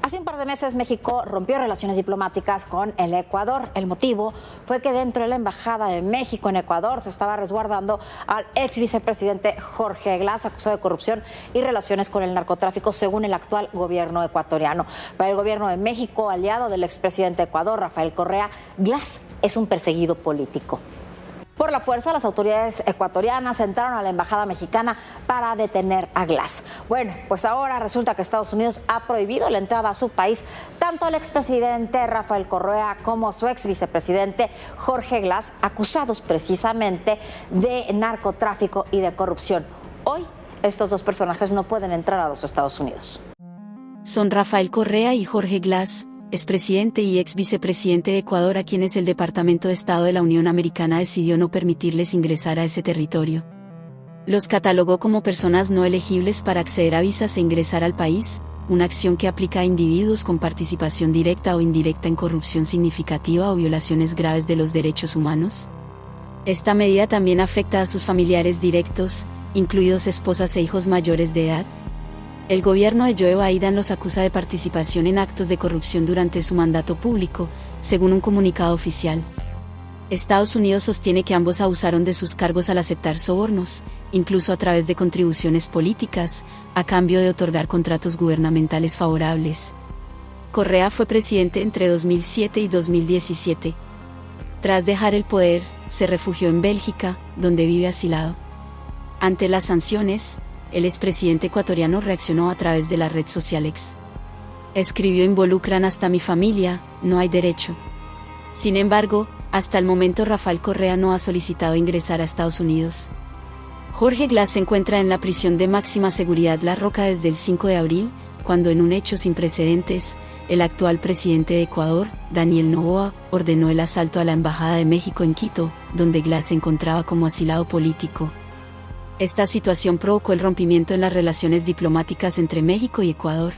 Hace un par de meses México rompió relaciones diplomáticas con el Ecuador. El motivo fue que dentro de la Embajada de México en Ecuador se estaba resguardando al ex vicepresidente Jorge Glas, acusado de corrupción y relaciones con el narcotráfico, según el actual gobierno ecuatoriano. Para el gobierno de México, aliado del expresidente de Ecuador, Rafael Correa, Glas es un perseguido político. Por la fuerza, las autoridades ecuatorianas entraron a la embajada mexicana para detener a Glas. Bueno, pues ahora resulta que Estados Unidos ha prohibido la entrada a su país tanto al expresidente Rafael Correa como a su ex vicepresidente Jorge Glas, acusados precisamente de narcotráfico y de corrupción. Hoy, estos dos personajes no pueden entrar a los Estados Unidos. Son Rafael Correa y Jorge Glas, expresidente y ex vicepresidente de Ecuador, a quienes el Departamento de Estado de la Unión Americana decidió no permitirles ingresar a ese territorio. Los catalogó como personas no elegibles para acceder a visas e ingresar al país, una acción que aplica a individuos con participación directa o indirecta en corrupción significativa o violaciones graves de los derechos humanos. Esta medida también afecta a sus familiares directos, incluidos esposas e hijos mayores de edad. El gobierno de Joe Biden los acusa de participación en actos de corrupción durante su mandato público, según un comunicado oficial. Estados Unidos sostiene que ambos abusaron de sus cargos al aceptar sobornos, incluso a través de contribuciones políticas, a cambio de otorgar contratos gubernamentales favorables. Correa fue presidente entre 2007 y 2017. Tras dejar el poder, se refugió en Bélgica, donde vive asilado. Ante las sanciones, el expresidente ecuatoriano reaccionó a través de la red social X. Escribió: involucran hasta mi familia, no hay derecho. Sin embargo, hasta el momento Rafael Correa no ha solicitado ingresar a Estados Unidos. Jorge Glas se encuentra en la prisión de máxima seguridad La Roca desde el 5 de abril, cuando en un hecho sin precedentes, el actual presidente de Ecuador, Daniel Noboa, ordenó el asalto a la Embajada de México en Quito, donde Glas se encontraba como asilado político. Esta situación provocó el rompimiento en las relaciones diplomáticas entre México y Ecuador.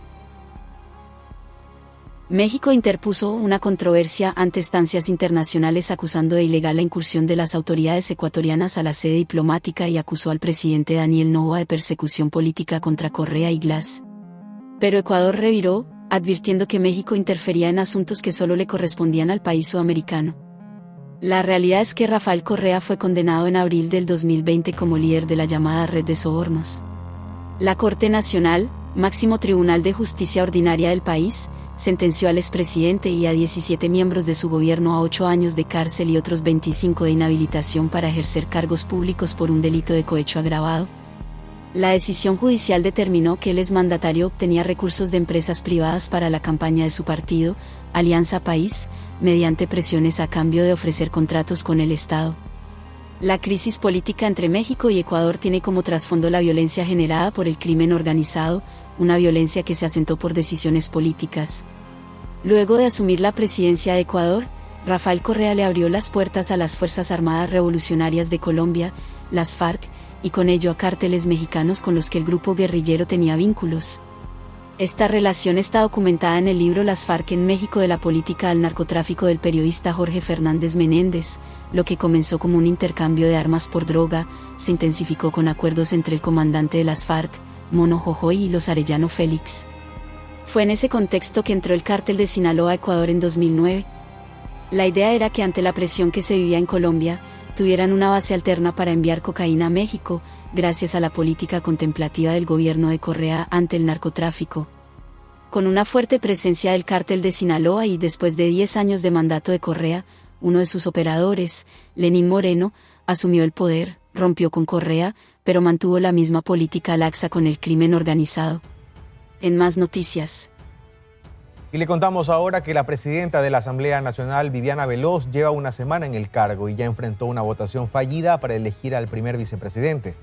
México interpuso una controversia ante instancias internacionales acusando de ilegal la incursión de las autoridades ecuatorianas a la sede diplomática y acusó al presidente Daniel Noboa de persecución política contra Correa y Glas. Pero Ecuador reviró, advirtiendo que México interfería en asuntos que solo le correspondían al país sudamericano. La realidad es que Rafael Correa fue condenado en abril del 2020 como líder de la llamada red de sobornos. La Corte Nacional, máximo tribunal de justicia ordinaria del país, sentenció al expresidente y a 17 miembros de su gobierno a 8 años de cárcel y otros 25 de inhabilitación para ejercer cargos públicos por un delito de cohecho agravado. La decisión judicial determinó que el exmandatario obtenía recursos de empresas privadas para la campaña de su partido, Alianza País, mediante presiones a cambio de ofrecer contratos con el Estado. La crisis política entre México y Ecuador tiene como trasfondo la violencia generada por el crimen organizado, una violencia que se asentó por decisiones políticas. Luego de asumir la presidencia de Ecuador, Rafael Correa le abrió las puertas a las Fuerzas Armadas Revolucionarias de Colombia, las FARC, y con ello a cárteles mexicanos con los que el grupo guerrillero tenía vínculos. Esta relación está documentada en el libro Las FARC en México, de la política al narcotráfico, del periodista Jorge Fernández Menéndez. Lo que comenzó como un intercambio de armas por droga, se intensificó con acuerdos entre el comandante de las FARC, Mono Jojoy, y los Arellano Félix. Fue en ese contexto que entró el cártel de Sinaloa a Ecuador en 2009. La idea era que ante la presión que se vivía en Colombia, tuvieran una base alterna para enviar cocaína a México, gracias a la política contemplativa del gobierno de Correa ante el narcotráfico. Con una fuerte presencia del cártel de Sinaloa y después de 10 años de mandato de Correa, uno de sus operadores, Lenín Moreno, asumió el poder, rompió con Correa, pero mantuvo la misma política laxa con el crimen organizado. En más noticias. Y le contamos ahora que la presidenta de la Asamblea Nacional, Viviana Veloz, lleva una semana en el cargo y ya enfrentó una votación fallida para elegir al primer vicepresidente.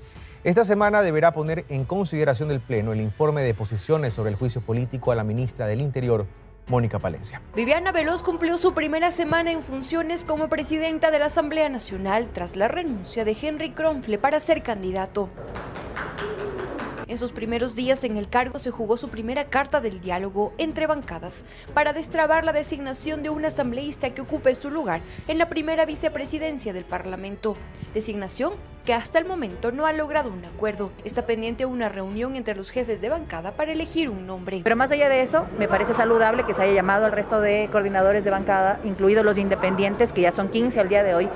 Esta semana deberá poner en consideración del Pleno el informe de posiciones sobre el juicio político a la ministra del Interior, Mónica Palencia. Viviana Veloz cumplió su primera semana en funciones como presidenta de la Asamblea Nacional tras la renuncia de Henry Kronfle para ser candidato. En sus primeros días en el cargo se jugó su primera carta del diálogo entre bancadas para destrabar la designación de un asambleísta que ocupe su lugar en la primera vicepresidencia del Parlamento. Designación que hasta el momento no ha logrado un acuerdo. Está pendiente una reunión entre los jefes de bancada para elegir un nombre. Pero más allá de eso, me parece saludable que se haya llamado al resto de coordinadores de bancada, incluidos los independientes, que ya son 15 al día de hoy,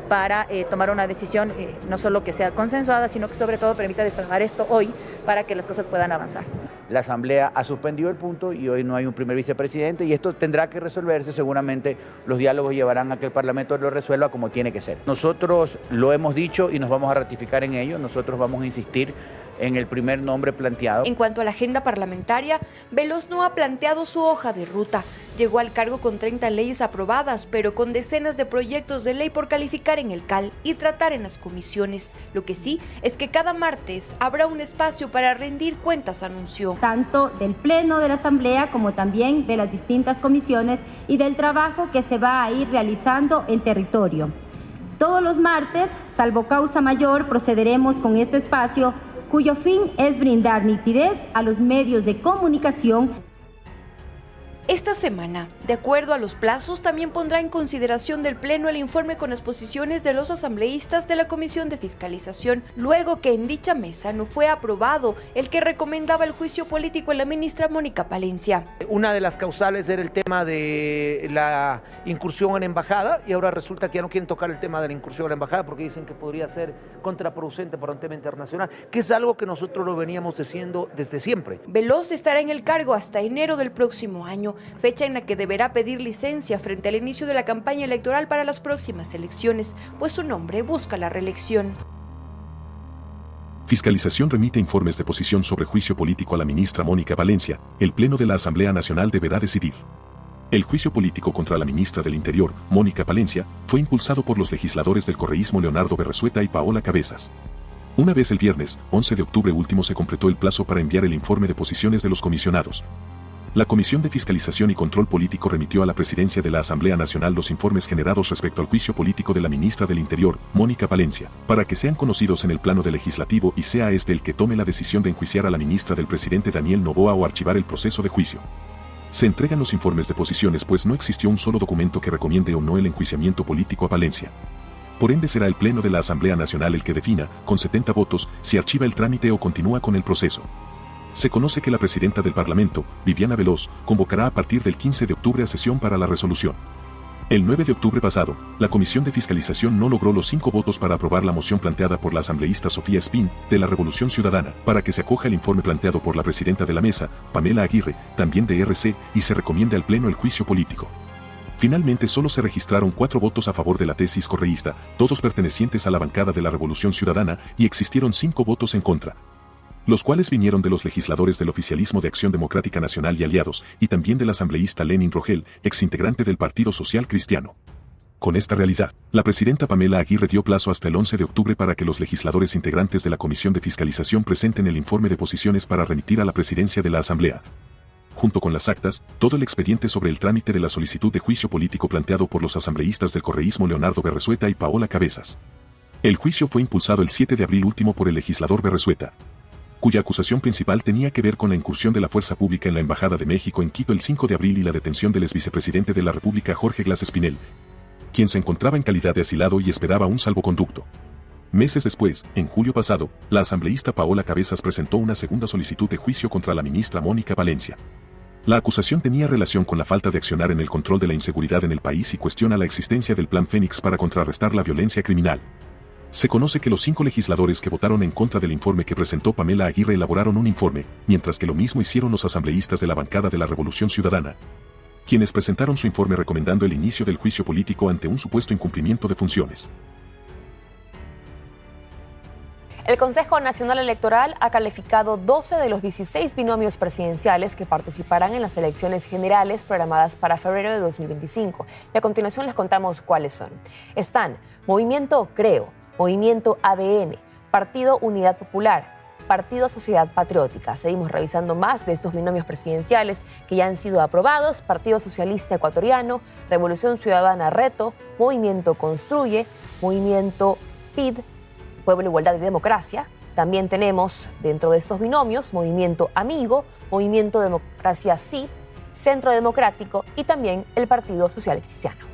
para tomar una decisión no solo que sea consensuada, sino que sobre todo permita destrabar esto hoy para que las cosas puedan avanzar. La Asamblea ha suspendido el punto y hoy no hay un primer vicepresidente y esto tendrá que resolverse. Seguramente los diálogos llevarán a que el Parlamento lo resuelva como tiene que ser. Nosotros lo hemos dicho y nos vamos a ratificar en ello. Nosotros vamos a insistir en el primer nombre planteado. En cuanto a la agenda parlamentaria, Veloz no ha planteado su hoja de ruta. Llegó al cargo con 30 leyes aprobadas, pero con decenas de proyectos de ley por calificar en el CAL y tratar en las comisiones. Lo que sí es que cada martes habrá un espacio para rendir cuentas, anunció. Tanto del Pleno de la Asamblea como también de las distintas comisiones y del trabajo que se va a ir realizando en territorio. Todos los martes, salvo causa mayor, procederemos con este espacio cuyo fin es brindar nitidez a los medios de comunicación. Esta semana, de acuerdo a los plazos, también pondrá en consideración del Pleno el informe con las posiciones de los asambleístas de la Comisión de Fiscalización, luego que en dicha mesa no fue aprobado el que recomendaba el juicio político a la ministra Mónica Palencia. Una de las causales era el tema de la incursión en embajada y ahora resulta que ya no quieren tocar el tema de la incursión en la embajada porque dicen que podría ser contraproducente para un tema internacional, que es algo que nosotros lo veníamos diciendo desde siempre. Veloz estará en el cargo hasta enero del próximo año, fecha en la que deberá pedir licencia frente al inicio de la campaña electoral para las próximas elecciones, pues su nombre busca la reelección. Fiscalización remite informes de posición sobre juicio político a la ministra Mónica Palencia. El Pleno de la Asamblea Nacional deberá decidir. El juicio político contra la ministra del Interior, Mónica Palencia, fue impulsado por los legisladores del correísmo Leonardo Berresueta y Paola Cabezas. Una vez el viernes, 11 de octubre último, se completó el plazo para enviar el informe de posiciones de los comisionados. La Comisión de Fiscalización y Control Político remitió a la Presidencia de la Asamblea Nacional los informes generados respecto al juicio político de la ministra del Interior, Mónica Palencia, para que sean conocidos en el plano del legislativo y sea este el que tome la decisión de enjuiciar a la ministra del presidente Daniel Noboa o archivar el proceso de juicio. Se entregan los informes de posiciones pues no existió un solo documento que recomiende o no el enjuiciamiento político a Palencia. Por ende será el Pleno de la Asamblea Nacional el que defina, con 70 votos, si archiva el trámite o continúa con el proceso. Se conoce que la presidenta del Parlamento, Viviana Veloz, convocará a partir del 15 de octubre a sesión para la resolución. El 9 de octubre pasado, la Comisión de Fiscalización no logró los 5 votos para aprobar la moción planteada por la asambleísta Sofía Espín, de la Revolución Ciudadana, para que se acoja el informe planteado por la presidenta de la mesa, Pamela Aguirre, también de RC, y se recomiende al Pleno el juicio político. Finalmente solo se registraron 4 votos a favor de la tesis correísta, todos pertenecientes a la bancada de la Revolución Ciudadana, y existieron 5 votos en contra, los cuales vinieron de los legisladores del oficialismo de Acción Democrática Nacional y aliados, y también del asambleísta Lenin Rogel, exintegrante del Partido Social Cristiano. Con esta realidad, la presidenta Pamela Aguirre dio plazo hasta el 11 de octubre para que los legisladores integrantes de la Comisión de Fiscalización presenten el informe de posiciones para remitir a la presidencia de la Asamblea, junto con las actas, todo el expediente sobre el trámite de la solicitud de juicio político planteado por los asambleístas del correísmo Leonardo Berresueta y Paola Cabezas. El juicio fue impulsado el 7 de abril último por el legislador Berresueta, cuya acusación principal tenía que ver con la incursión de la fuerza pública en la Embajada de México en Quito el 5 de abril y la detención del exvicepresidente de la República Jorge Glass Espinel, quien se encontraba en calidad de asilado y esperaba un salvoconducto. Meses después, en julio pasado, la asambleísta Paola Cabezas presentó una segunda solicitud de juicio contra la ministra Mónica Palencia. La acusación tenía relación con la falta de accionar en el control de la inseguridad en el país y cuestiona la existencia del Plan Fénix para contrarrestar la violencia criminal. Se conoce que los 5 legisladores que votaron en contra del informe que presentó Pamela Aguirre elaboraron un informe, mientras que lo mismo hicieron los asambleístas de la bancada de la Revolución Ciudadana, quienes presentaron su informe recomendando el inicio del juicio político ante un supuesto incumplimiento de funciones. El Consejo Nacional Electoral ha calificado 12 de los 16 binomios presidenciales que participarán en las elecciones generales programadas para febrero de 2025. Y a continuación les contamos cuáles son. Están Movimiento Creo, Movimiento ADN, Partido Unidad Popular, Partido Sociedad Patriótica. Seguimos revisando más de estos binomios presidenciales que ya han sido aprobados: Partido Socialista Ecuatoriano, Revolución Ciudadana Reto, Movimiento Construye, Movimiento PID, Pueblo, Igualdad y Democracia, También tenemos dentro de estos binomios Movimiento Amigo, Movimiento Democracia Sí, Centro Democrático y también el Partido Social Cristiano.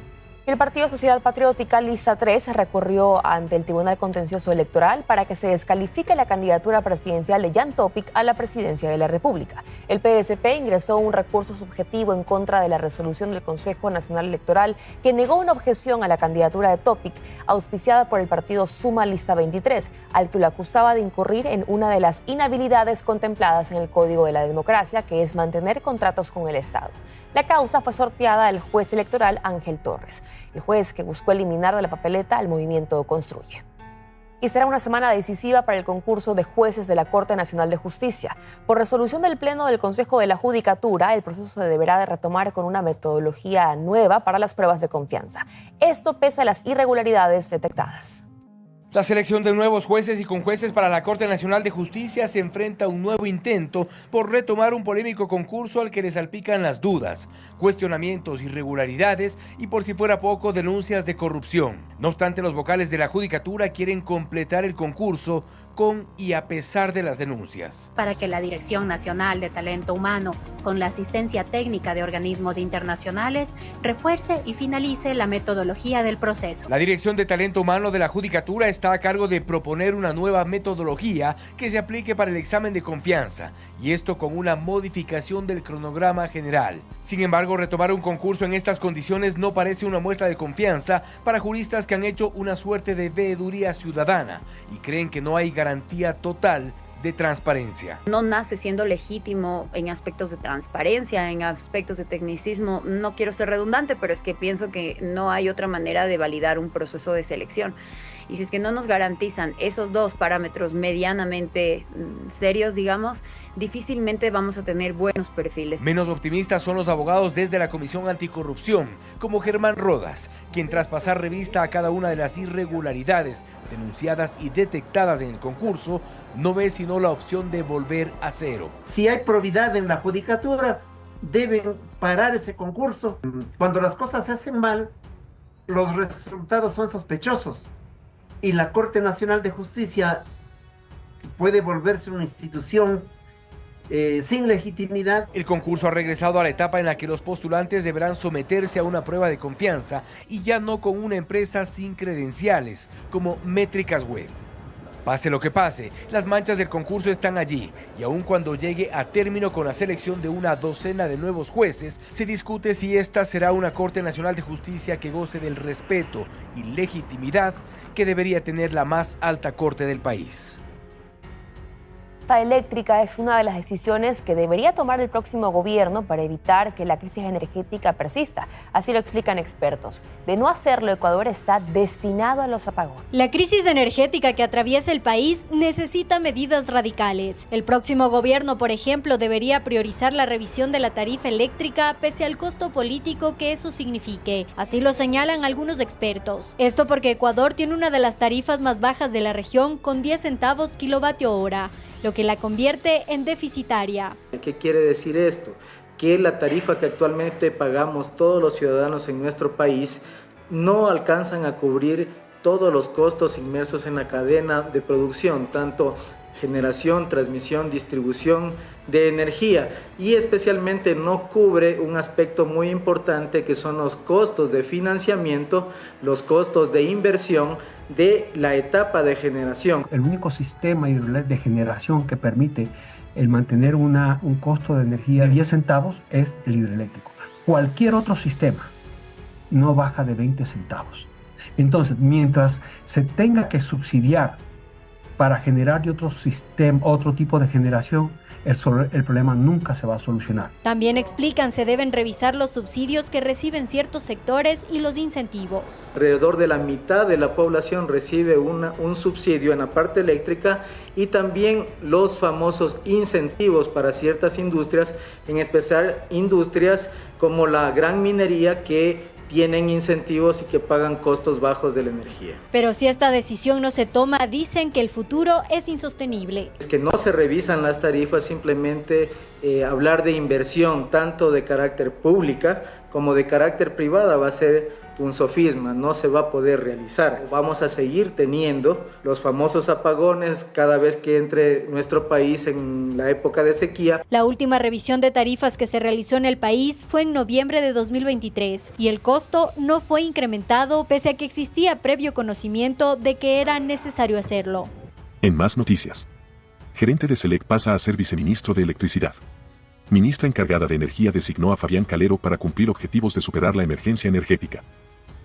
El Partido Sociedad Patriótica, lista 3, recurrió ante el Tribunal Contencioso Electoral para que se descalifique la candidatura presidencial de Jan Topic a la presidencia de la República. El PSP ingresó un recurso subjetivo en contra de la resolución del Consejo Nacional Electoral que negó una objeción a la candidatura de Topic, auspiciada por el partido Suma Lista 23, al que lo acusaba de incurrir en una de las inhabilidades contempladas en el Código de la Democracia, que es mantener contratos con el Estado. La causa fue sorteada al juez electoral Ángel Torres, el juez que buscó eliminar de la papeleta al movimiento Construye. Y será una semana decisiva para el concurso de jueces de la Corte Nacional de Justicia. Por resolución del Pleno del Consejo de la Judicatura, el proceso se deberá de retomar con una metodología nueva para las pruebas de confianza. Esto pese a las irregularidades detectadas. La selección de nuevos jueces y conjueces para la Corte Nacional de Justicia se enfrenta a un nuevo intento por retomar un polémico concurso al que le salpican las dudas, cuestionamientos, irregularidades y, por si fuera poco, denuncias de corrupción. No obstante, los vocales de la Judicatura quieren completar el concurso con y a pesar de las denuncias. Para que la Dirección Nacional de Talento Humano, con la asistencia técnica de organismos internacionales, refuerce y finalice la metodología del proceso. La Dirección de Talento Humano de la Judicatura está a cargo de proponer una nueva metodología que se aplique para el examen de confianza, y esto con una modificación del cronograma general. Sin embargo, retomar un concurso en estas condiciones no parece una muestra de confianza para juristas que han hecho una suerte de veeduría ciudadana y creen que no hay garantía total de transparencia. No nace siendo legítimo en aspectos de transparencia, en aspectos de tecnicismo. No quiero ser redundante, pero es que pienso que no hay otra manera de validar un proceso de selección. Y si es que no nos garantizan esos dos parámetros medianamente serios, digamos, difícilmente vamos a tener buenos perfiles. Menos optimistas son los abogados desde la Comisión Anticorrupción, como Germán Rodas, quien tras pasar revista a cada una de las irregularidades denunciadas y detectadas en el concurso, no ve sino la opción de volver a cero. Si hay probidad en la Judicatura, deben parar ese concurso. Cuando las cosas se hacen mal, los resultados son sospechosos. Y la Corte Nacional de Justicia puede volverse una institución sin legitimidad. El concurso ha regresado a la etapa en la que los postulantes deberán someterse a una prueba de confianza y ya no con una empresa sin credenciales, como Métricas Web. Pase lo que pase, las manchas del concurso están allí y aun cuando llegue a término con la selección de una docena de nuevos jueces, se discute si esta será una Corte Nacional de Justicia que goce del respeto y legitimidad que debería tener la más alta corte del país. La eléctrica es una de las decisiones que debería tomar el próximo gobierno para evitar que la crisis energética persista. Así lo explican expertos. De no hacerlo, Ecuador está destinado a los apagones. La crisis energética que atraviesa el país necesita medidas radicales. El próximo gobierno, por ejemplo, debería priorizar la revisión de la tarifa eléctrica pese al costo político que eso signifique. Así lo señalan algunos expertos. Esto porque Ecuador tiene una de las tarifas más bajas de la región con 10 centavos kilovatio hora, lo que la convierte en deficitaria. ¿Qué quiere decir esto? Que la tarifa que actualmente pagamos todos los ciudadanos en nuestro país no alcanzan a cubrir todos los costos inmersos en la cadena de producción, tanto generación, transmisión, distribución de energía, y especialmente no cubre un aspecto muy importante que son los costos de financiamiento, los costos de inversión de la etapa de generación. El único sistema de generación que permite el mantener un costo de energía de 10 centavos es el hidroeléctrico. Cualquier otro sistema no baja de 20 centavos. Entonces, mientras se tenga que subsidiar para generar otro tipo de generación, el problema nunca se va a solucionar. También explican se deben revisar los subsidios que reciben ciertos sectores y los incentivos. Alrededor de la mitad de la población recibe un subsidio en la parte eléctrica y también los famosos incentivos para ciertas industrias, en especial industrias como la gran minería que tienen incentivos y que pagan costos bajos de la energía. Pero si esta decisión no se toma, dicen que el futuro es insostenible. Es que no se revisan las tarifas, simplemente hablar de inversión tanto de carácter pública como de carácter privada va a ser un sofisma, no se va a poder realizar. Vamos a seguir teniendo los famosos apagones cada vez que entre nuestro país en la época de sequía. La última revisión de tarifas que se realizó en el país fue en noviembre de 2023 y el costo no fue incrementado pese a que existía previo conocimiento de que era necesario hacerlo. En más noticias, gerente de SELEC pasa a ser viceministro de Electricidad. Ministra encargada de Energía designó a Fabián Calero para cumplir objetivos de superar la emergencia energética.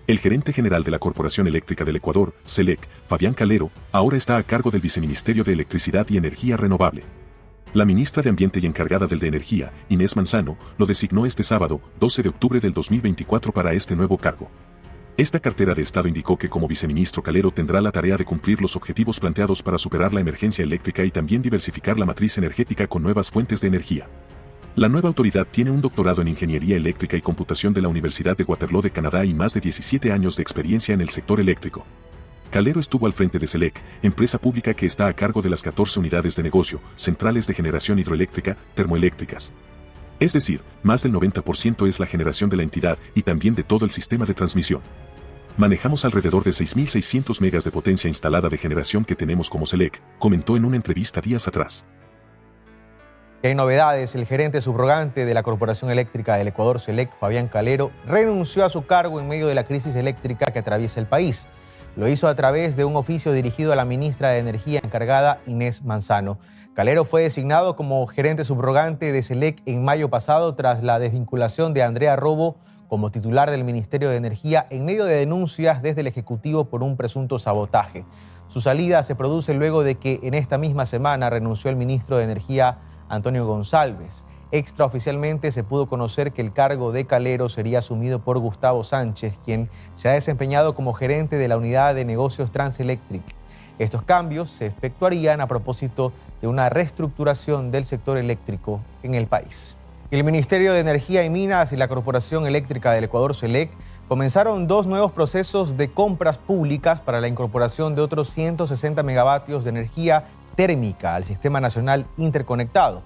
El gerente general de la Corporación Eléctrica del Ecuador, SELEC, Fabián Calero, ahora está a cargo del Viceministerio de Electricidad y Energía Renovable. La ministra de Ambiente y encargada del de Energía, Inés Manzano, lo designó este sábado, 12 de octubre del 2024 para este nuevo cargo. Esta cartera de Estado indicó que como viceministro Calero tendrá la tarea de cumplir los objetivos planteados para superar la emergencia eléctrica y también diversificar la matriz energética con nuevas fuentes de energía. La nueva autoridad tiene un doctorado en Ingeniería Eléctrica y Computación de la Universidad de Waterloo de Canadá y más de 17 años de experiencia en el sector eléctrico. Calero estuvo al frente de SELEC, empresa pública que está a cargo de las 14 unidades de negocio, centrales de generación hidroeléctrica, termoeléctricas. Es decir, más del 90% es la generación de la entidad y también de todo el sistema de transmisión. Manejamos alrededor de 6.600 megas de potencia instalada de generación que tenemos como SELEC, comentó en una entrevista días atrás. En novedades, el gerente subrogante de la Corporación Eléctrica del Ecuador, SELEC, Fabián Calero, renunció a su cargo en medio de la crisis eléctrica que atraviesa el país. Lo hizo a través de un oficio dirigido a la ministra de Energía encargada, Inés Manzano. Calero fue designado como gerente subrogante de SELEC en mayo pasado tras la desvinculación de Andrea Robo como titular del Ministerio de Energía en medio de denuncias desde el Ejecutivo por un presunto sabotaje. Su salida se produce luego de que en esta misma semana renunció el ministro de Energía, Antonio González. Extraoficialmente se pudo conocer que el cargo de Calero sería asumido por Gustavo Sánchez, quien se ha desempeñado como gerente de la unidad de negocios Transelectric. Estos cambios se efectuarían a propósito de una reestructuración del sector eléctrico en el país. El Ministerio de Energía y Minas y la Corporación Eléctrica del Ecuador, SELEC, comenzaron 2 nuevos procesos de compras públicas para la incorporación de otros 160 megavatios de energía térmica al Sistema Nacional Interconectado.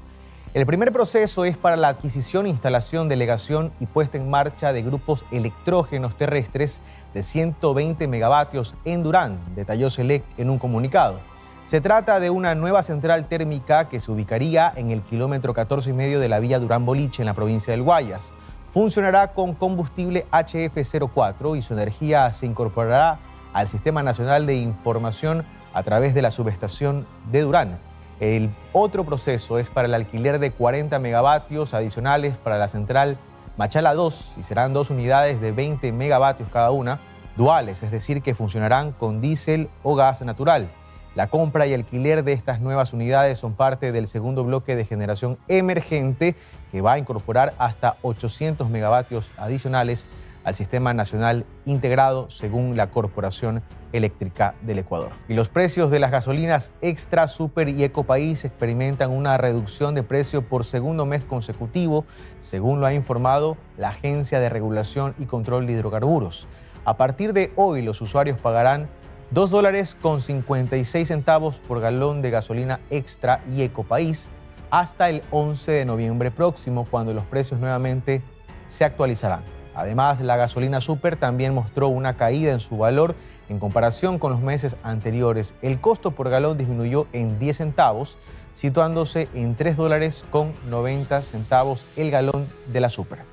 El primer proceso es para la adquisición, instalación, delegación y puesta en marcha de grupos electrógenos terrestres de 120 megavatios en Durán, detalló SELEC en un comunicado. Se trata de una nueva central térmica que se ubicaría en el kilómetro 14,5 de la vía Durán-Boliche en la provincia del Guayas. Funcionará con combustible HF04 y su energía se incorporará al Sistema Nacional de Información a través de la subestación de Durán. El otro proceso es para el alquiler de 40 megavatios adicionales para la central Machala 2 y serán 2 unidades de 20 megavatios cada una, duales, es decir, que funcionarán con diésel o gas natural. La compra y alquiler de estas nuevas unidades son parte del segundo bloque de generación emergente que va a incorporar hasta 800 megavatios adicionales al Sistema Nacional Integrado, según la Corporación Eléctrica del Ecuador. Y los precios de las gasolinas Extra, Super y Ecopaís experimentan una reducción de precio por segundo mes consecutivo, según lo ha informado la Agencia de Regulación y Control de Hidrocarburos. A partir de hoy, los usuarios pagarán $2.56 por galón de gasolina Extra y Ecopaís hasta el 11 de noviembre próximo, cuando los precios nuevamente se actualizarán. Además, la gasolina Super también mostró una caída en su valor en comparación con los meses anteriores. El costo por galón disminuyó en 10 centavos, situándose en $3.90 el galón de la Super.